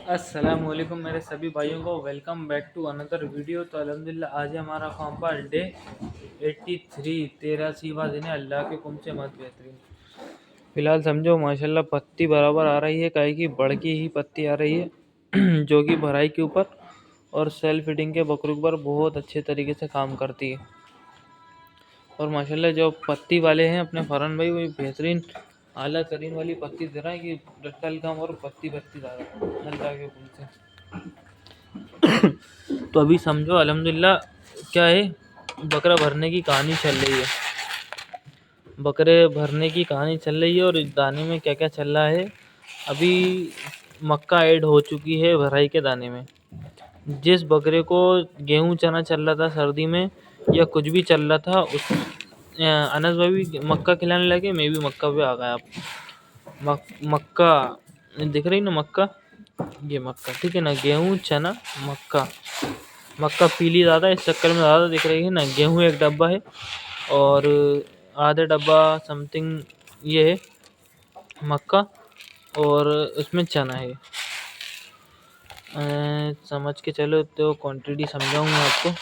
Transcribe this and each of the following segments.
अस्सलाम वालेकुम मेरे सभी भाइयों को welcome back to another video. तो अल्हम्दुलिल्लाह आज है हमारा फार्म पर डे 83 83वां दिन है। अल्लाह के हुक्म से मत बेहतरीन। फिलहाल समझो माशाल्लाह पत्ती बराबर आ रही है, काहे की बड़ की ही पत्ती आ रही है जो कि भराई के ऊपर और सेल्फ फीडिंग के बकरों पर बहुत अच्छे तरीके से काम करती है। और माशाल्लाह जो पत्ती वाले हैं अपने फरहान भाई वो बेहतरीन आला तरीन वाली पत्ती दे रहा है कि डट्टल कम और पत्ती भत्ती ज़्यादा अल्लाह के हुक्म से। तो अभी समझो अल्हम्दुलिल्लाह क्या है, बकरा भरने की कहानी चल रही है। बकरे भरने की कहानी चल रही है और इस दाने में क्या क्या चल रहा है। अभी मक्का ऐड हो चुकी है भराई के दाने में। जिस बकरे को गेहूं चना चल रहा था सर्दी में या कुछ भी चल रहा था उस अनस भाई भी मक्का खिलाने लगे, मैं भी मक्का पे आ गया। आप मक्का दिख रही ना, मक्का ये मक्का ठीक है ना, गेहूं चना मक्का। मक्का पीली ज़्यादा इस चक्कर में ज़्यादा दिख रही है ना। गेहूं एक डब्बा है और आधा डब्बा समथिंग ये है मक्का, और उसमें चना है। समझ के चलो तो क्वांटिटी समझाऊँ मैं आपको।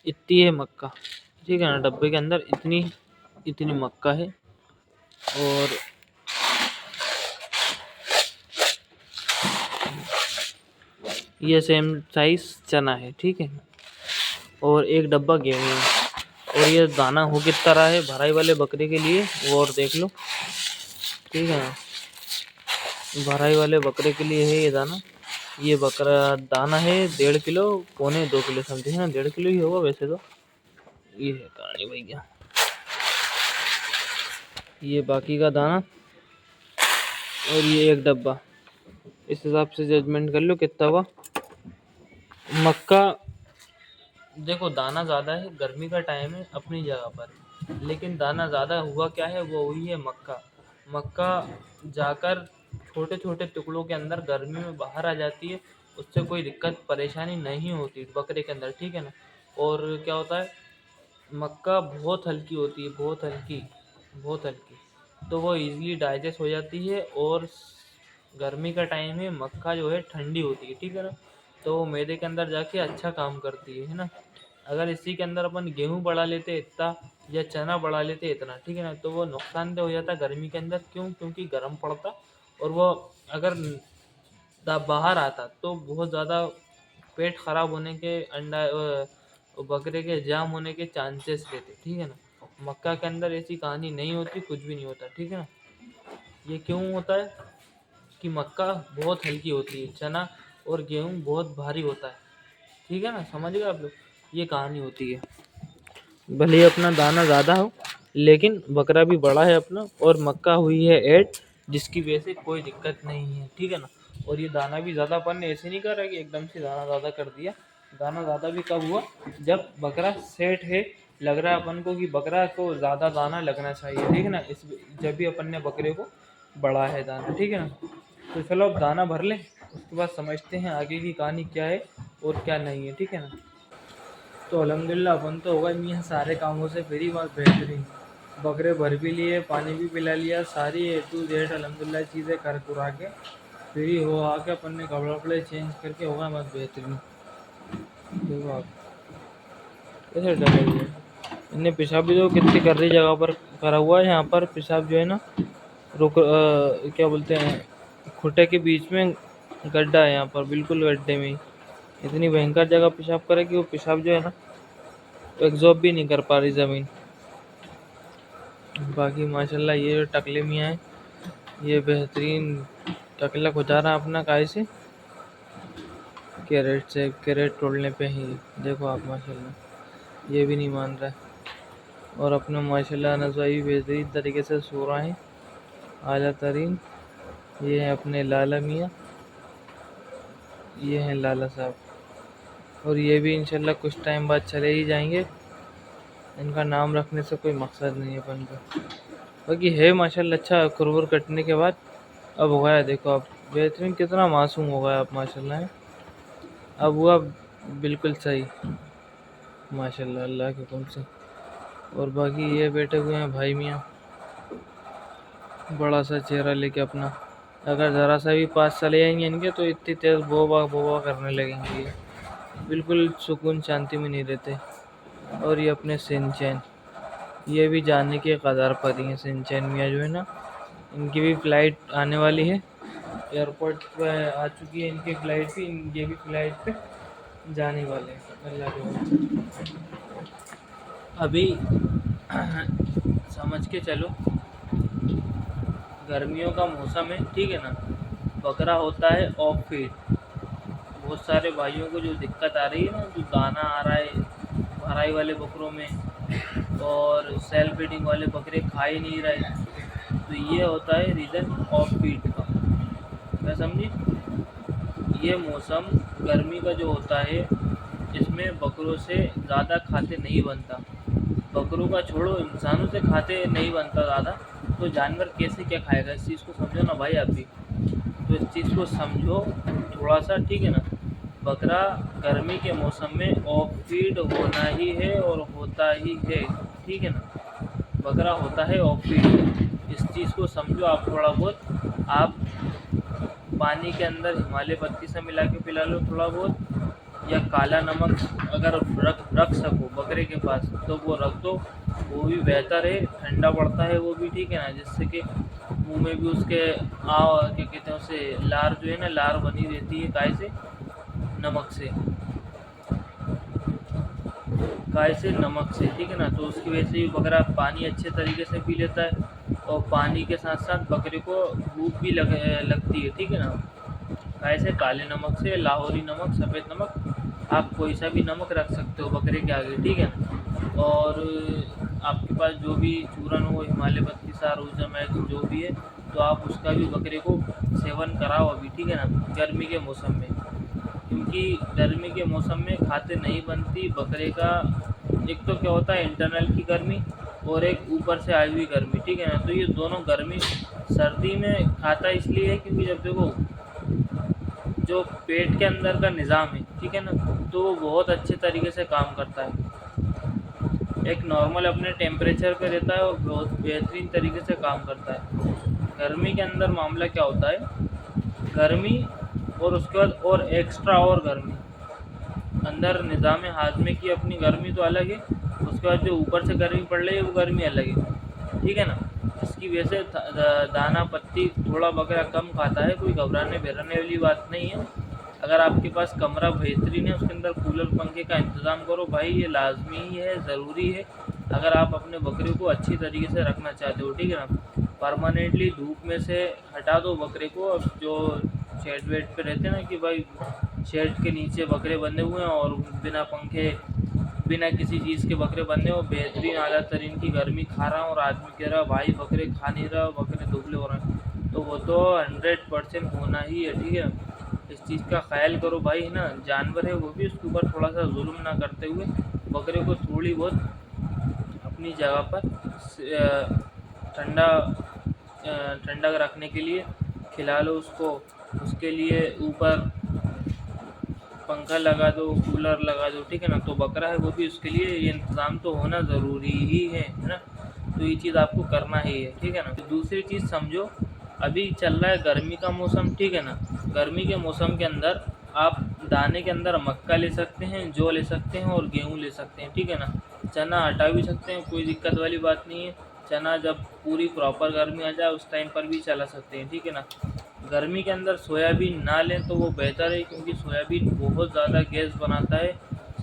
इतनी है मक्का, ठीक है ना, डब्बे के अंदर इतनी इतनी मक्का है और ये सेम साइज चना है, ठीक है। और एक डब्बा गेहूँ है। और ये दाना हो कितना रहा है भराई वाले बकरे के लिए वो और देख लो, ठीक है ना। भराई वाले बकरे के लिए है ये दाना। ये बकरा दाना है 1.5 किलो, पौने 2 किलो समझे ना, 1.5 किलो ही होगा वैसे तो। ये है कहानी भैया, ये बाकी का दाना और ये एक डब्बा, इस हिसाब से जजमेंट कर लो कितना हुआ। मक्का देखो दाना ज़्यादा है, गर्मी का टाइम है अपनी जगह पर, लेकिन दाना ज़्यादा हुआ क्या है, वो हुई है मक्का। मक्का जाकर छोटे छोटे टुकड़ों के अंदर गर्मी में बाहर आ जाती है, उससे कोई दिक्कत परेशानी नहीं होती बकरे के अंदर, ठीक है ना। और क्या होता है, मक्का बहुत हल्की होती है, बहुत हल्की, बहुत हल्की, तो वो इजीली डाइजेस्ट हो जाती है। और गर्मी का टाइम है, मक्का जो है ठंडी होती है, ठीक है ना, तो वो मैदे के अंदर जाके अच्छा काम करती है ना। अगर इसी के अंदर अपन गेहूँ बढ़ा लेते इतना या चना बढ़ा लेते इतना, ठीक है ना, तो वो नुकसानदेह हो जाता गर्मी के अंदर। क्यों? क्योंकि गर्म पड़ता और वो अगर बाहर आता तो बहुत ज़्यादा पेट खराब होने के, अंडा बकरे के जाम होने के चांसेस रहते, ठीक है ना। मक्का के अंदर ऐसी कहानी नहीं होती, कुछ भी नहीं होता, ठीक है ना। ये क्यों होता है कि मक्का बहुत हल्की होती है, चना और गेहूँ बहुत भारी होता है, ठीक है ना, समझ गए आप लोग। ये कहानी होती है। भले ही अपना दाना ज़्यादा हो लेकिन बकरा भी बड़ा है अपना, और मक्का हुई है ऐड, जिसकी वजह से कोई दिक्कत नहीं है, ठीक है ना। और ये दाना भी ज़्यादा अपन ने ऐसे नहीं करा कि एकदम से दाना ज़्यादा कर दिया। दाना ज़्यादा भी कब हुआ, जब बकरा सेट है, लग रहा है अपन को कि बकरा को ज़्यादा दाना लगना चाहिए, ठीक है ना, इस जब भी अपन ने बकरे को बढ़ा है दाना, ठीक है ना। तो चलो अब दाना भर लें, उसके बाद समझते हैं आगे की कहानी क्या है और क्या नहीं है, ठीक है ना। तो अल्हम्दुलिल्लाह अपन तो होगा मियाँ सारे कामों से फ्री, बात बेहतरीन। बकरे भर भी लिए, पानी भी पिला लिया, सारी ए टू जेड अल्हम्दुलिल्लाह चीज़ें कर कुरा के फ्री हो आके अपन ने कपड़े वपड़े चेंज करके होगा मत बेहतरीन। देखो आप कैसे डरे हुए इनने पेशाब भी तो कितनी कर रही जगह पर करा हुआ है। यहाँ पर पेशाब जो है ना, क्या बोलते हैं, खुटे के बीच में गड्ढा है, यहाँ पर बिल्कुल गड्ढे में ही इतनी भयंकर जगह पेशाब करे कि वो पेशाब जो है ना एग्जॉर्ब भी नहीं कर पा रही ज़मीन। बाकी माशाल्लाह ये जो टकले मियाँ हैं, ये बेहतरीन टकला खुजा रहा अपना काय से, कैरेट से, कैरेट तोड़ने पे ही। देखो आप माशाल्लाह ये भी नहीं मान रहा है। और अपना माशाल्लाह नज़ाई बेहतरीन तरीके से सो रहा है, आला तरीन। ये हैं अपने लाला मियाँ, ये हैं लाला साहब, और ये भी इंशाल्लाह कुछ टाइम बाद चले ही जाएंगे। इनका नाम रखने से कोई मकसद नहीं है अपन का। बाकी है माशाल्लाह अच्छा, कुरबुर कटने के बाद अब हो गया। देखो आप बेहतरीन कितना मासूम हो गया आप माशाल्लाह है। अब हुआ बिल्कुल सही माशाल्लाह अल्लाह के हुक्म से। और बाकी ये बैठे हुए हैं भाई मियाँ, बड़ा सा चेहरा लेके अपना, अगर ज़रा सा भी पास चले जाएंगे इनके तो इतनी तेज़ बोबा बोबा करने लगेंगे ये, बिल्कुल सुकून शांति में नहीं रहते। और ये अपने सिंचैन, ये भी जाने के कगार पर ही हैं। सिंचैन मियाँ जो है ना, इनकी भी फ़्लाइट आने वाली है, एयरपोर्ट पे आ चुकी है इनकी फ़्लाइट भी, ये भी फ़्लाइट पे जाने वाले हैं अल्लाह के वजह। अभी समझ के चलो, गर्मियों का मौसम है, ठीक है ना, बकरा होता है ऑफ फीड। बहुत सारे भाइयों को जो दिक्कत आ रही है ना, जो दाना आ रहा है भराई वाले बकरों में और सेल्फ फीडिंग वाले बकरे खा ही नहीं रहे, तो ये होता है रीज़न ऑफ फीड का। क्या समझी? ये मौसम गर्मी का जो होता है, इसमें बकरों से ज़्यादा खाते नहीं बनता। बकरों का छोड़ो, इंसानों से खाते नहीं बनता ज़्यादा, तो जानवर कैसे क्या खाएगा? इस चीज़ को समझो ना भाई आप भी, तो इस चीज़ को समझो थोड़ा सा, ठीक है ना। बकरा गर्मी के मौसम में ऑफ फीड होना ही है और होता ही है, ठीक है ना। बकरा होता है ऑफ फीड, इस चीज़ को समझो आप थोड़ा बहुत। आप पानी के अंदर हिमालय पत्ती से मिला के पिला लो थोड़ा बहुत, या काला नमक अगर रख सको बकरे के पास तो वो रख दो, वो भी बेहतर है, ठंडा पड़ता है वो भी, ठीक है ना, जिससे कि मुंह में भी उसके क्या कहते हैं उसे, लार जो है ना, लार बनी रहती है गाय से, नमक से, गाय से नमक से, ठीक है ना। तो उसकी वजह से भी बकरा पानी अच्छे तरीके से पी लेता है, और पानी के साथ साथ बकरे को भूख भी लगती है, ठीक है ना। गाय से काले नमक से, लाहौरी नमक, सफ़ेद नमक, आप कोई सा भी नमक रख सकते हो बकरे के आगे, ठीक है ना। और आपके पास जो भी चूरन हो, हिमालय पत्ती सार, ऊर्जा जो भी है, तो आप उसका भी बकरे को सेवन कराओ अभी, ठीक है ना, गर्मी के मौसम में। क्योंकि गर्मी के मौसम में खाते नहीं बनती बकरे का, एक तो क्या होता है इंटरनल की गर्मी, और एक ऊपर से आई हुई गर्मी, ठीक है ना। तो ये दोनों गर्मी सर्दी में खाता इसलिए है क्योंकि जब देखो जो पेट के अंदर का निज़ाम है, ठीक है ना, तो वो बहुत अच्छे तरीके से काम करता है, एक नॉर्मल अपने टेम्परेचर पे रहता है और बहुत बेहतरीन तरीके से काम करता है। गर्मी के अंदर मामला क्या होता है, गर्मी और उसके बाद और एक्स्ट्रा और गर्मी, अंदर निज़ाम हाज़मे की अपनी गर्मी तो अलग है, उसके बाद जो ऊपर से गर्मी पड़ रही है वो गर्मी अलग है, ठीक है ना। इसकी वजह से दाना पत्ती थोड़ा बकरा कम खाता है, कोई घबराने बहराने वाली बात नहीं है। अगर आपके पास कमरा बेहतरीन है, उसके अंदर कूलर पंखे का इंतज़ाम करो भाई, ये लाजमी ही है, ज़रूरी है, अगर आप अपने बकरे को अच्छी तरीके से रखना चाहते हो, ठीक है ना। परमानेंटली धूप में से हटा दो बकरे को। अब जो शेड वेड पे रहते हैं ना कि भाई शेड के नीचे बकरे बंधे हुए हैं और बिना पंखे बिना किसी चीज़ के बकरे बंधे हो, बेहतरीन आला तरीन की गर्मी खा रहा हूँ और आदमी कह रहा भाई बकरे खा नहीं रहा, बकरे दुबले हो रहे हैं, तो वो तो 100% होना ही है, ठीक है। इस चीज़ का ख्याल करो भाई, है ना, जानवर है वो भी, उसके ऊपर थोड़ा सा जुल्म ना करते हुए बकरे को थोड़ी बहुत अपनी जगह पर ठंडा रखने के लिए खिला लो उसको, उसके लिए ऊपर पंखा लगा दो, कूलर लगा दो, ठीक है ना। तो बकरा है वो भी, उसके लिए ये इंतज़ाम तो होना ज़रूरी ही है ना। तो ये चीज़ आपको करना ही है, ठीक है ना। तो दूसरी चीज़ समझो, अभी चल रहा है गर्मी का मौसम, ठीक है ना। गर्मी के मौसम के अंदर आप दाने के अंदर मक्का ले सकते हैं, जौ ले सकते हैं और गेहूँ ले सकते हैं, ठीक है ना। चना हटा भी सकते हैं, कोई दिक्कत वाली बात नहीं है। चना जब पूरी प्रॉपर गर्मी आ जाए उस टाइम पर भी चला सकते हैं, ठीक है ना। गर्मी के अंदर सोयाबीन ना लें तो वो बेहतर है, क्योंकि सोयाबीन बहुत ज़्यादा गैस बनाता है,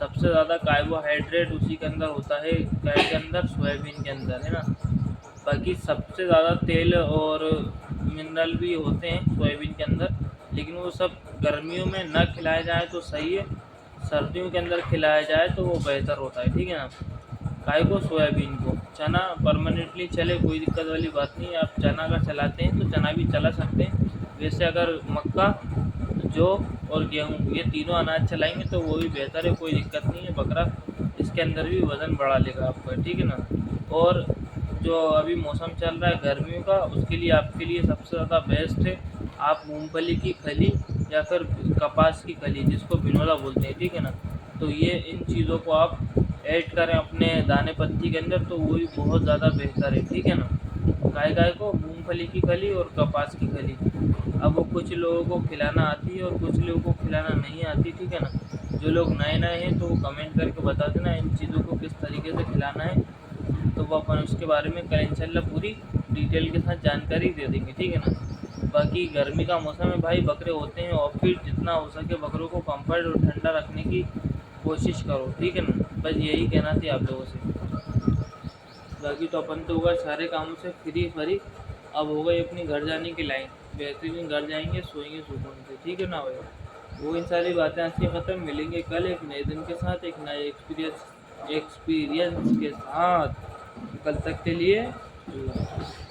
सबसे ज़्यादा कार्बोहाइड्रेट उसी के अंदर होता है, गाय के अंदर, सोयाबीन के अंदर, है ना। बाकी सबसे ज़्यादा तेल और मिनरल भी होते हैं सोयाबीन के अंदर, लेकिन वो सब गर्मियों में ना खिलाया जाए तो सही है, सर्दियों के अंदर खिलाया जाए तो वो बेहतर होता है, ठीक है ना। गाय को, सोयाबीन को, चना परमानेंटली चले, कोई दिक्कत वाली बात नहीं है। आप चना अगर चलाते हैं तो चना भी चला सकते हैं। वैसे अगर मक्का, जौ और गेहूँ ये तीनों अनाज चलाएंगे तो वो भी बेहतर है, कोई दिक्कत नहीं है। बकरा इसके अंदर भी वज़न बढ़ा लेगा आपका, ठीक है ना। और जो अभी मौसम चल रहा है गर्मियों का, उसके लिए आपके लिए सबसे ज़्यादा बेस्ट है, आप मूंगफली की खली या फिर कपास की खली, जिसको बिनौला बोलते हैं, ठीक है ना। तो ये इन चीज़ों को आप ऐड करें अपने दाने पत्ती के अंदर, तो वो भी बहुत ज़्यादा बेहतर है, ठीक है ना। गाय गाय को मूंगफली की खली और कपास की खली। अब वो कुछ लोगों को खिलाना आती है और कुछ लोगों को खिलाना नहीं आती, ठीक है ना। जो लोग नए नए हैं तो वो कमेंट करके बता देना इन चीज़ों को किस तरीके से खिलाना है, तो वो अपन उसके बारे में कल इंशाल्लाह पूरी डिटेल के साथ जानकारी दे देंगे, ठीक है ना। बाकी गर्मी का मौसम है भाई, बकरे होते हैं, और फिर जितना हो सके बकरों को कंफर्ट और ठंडा रखने की कोशिश करो, ठीक है ना। बस यही कहना थी आप लोगों से। बाकी तो अपन तो होगा सारे कामों से फ्री, अब हो गई अपनी घर जाने की लाइन। बेहतरीन घर जाएंगे, सोएंगे सुकून से, ठीक है ना भाई। वो इन सारी बातें आज की ख़त्म, मिलेंगे कल एक नए दिन के साथ, एक नए एक्सपीरियंस के साथ। कल तक के लिए अल्लाह हाफ़िज़।